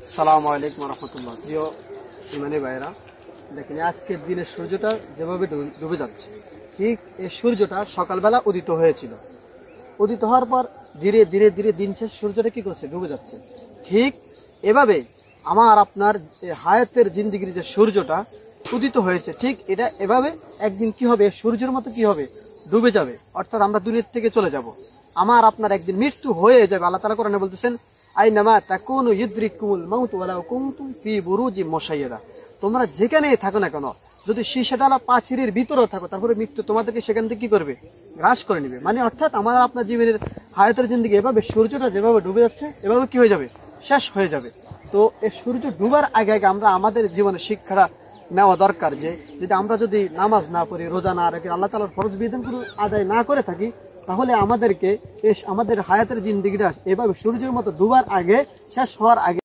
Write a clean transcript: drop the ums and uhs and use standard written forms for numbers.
আসসালামু আলাইকুম রহমতুল্লাহ। প্রিয় ইমানি ভাইরা, দেখেন আজকের দিনের সূর্যটা যেভাবে ডুবে যাচ্ছে, ঠিক এই সূর্যটা সকালবেলা উদিত হয়েছিল। উদিত হওয়ার পর ধীরে ধীরে ধীরে দিন শেষ সূর্যটা কি করছে, ডুবে যাচ্ছে। ঠিক এভাবে আমার আপনার হায়াতের জিন্দিগির যে সূর্যটা উদিত হয়েছে, ঠিক এটা এভাবে একদিন কি হবে, সূর্যের মতো কি হবে, ডুবে যাবে। অর্থাৎ আমরা দুনিয়া থেকে চলে যাব, আমার আপনার একদিন মৃত্যু হয়ে যাবে। আল্লাহ তাআলা কোরআনে বলতেছেন, আইনামা তাকুনু ইউদরিকুমুল মাউত ওয়ালাউ কুনতুম ফি বুরুজিম মুশাইয়াদা। তোমরা যেখানেই থাকো না কেন, যদি শীষাডালা পাঁচিরের ভিতরেও থাকো, তারপরে মৃত্যু তোমাদেরকে সেখান থেকে কি করবে, গ্রাস করে নেবে। মানে অর্থাৎ আমার আপনার জীবনের হায়াতের জিন্দিগি এভাবে সূর্যটা যেভাবে ডুবে যাচ্ছে, এভাবে কি হয়ে যাবে, শেষ হয়ে যাবে। তো এই সূর্য ডুবার আগে আগে আমরা আমাদের জীবনের শিক্ষাটা নেওয়া দরকার, যে আমরা যদি নামাজ না পড়ি, রোজা না রাখি, আল্লাহ তাআলার ফরজ বিধানগুলো আদায় না করে থাকি, তাহলে আমাদেরকে আমাদের হায়াতের জিন্দিগিটা এভাবে সূর্যের মতো ডুবার আগে, শেষ হওয়ার আগে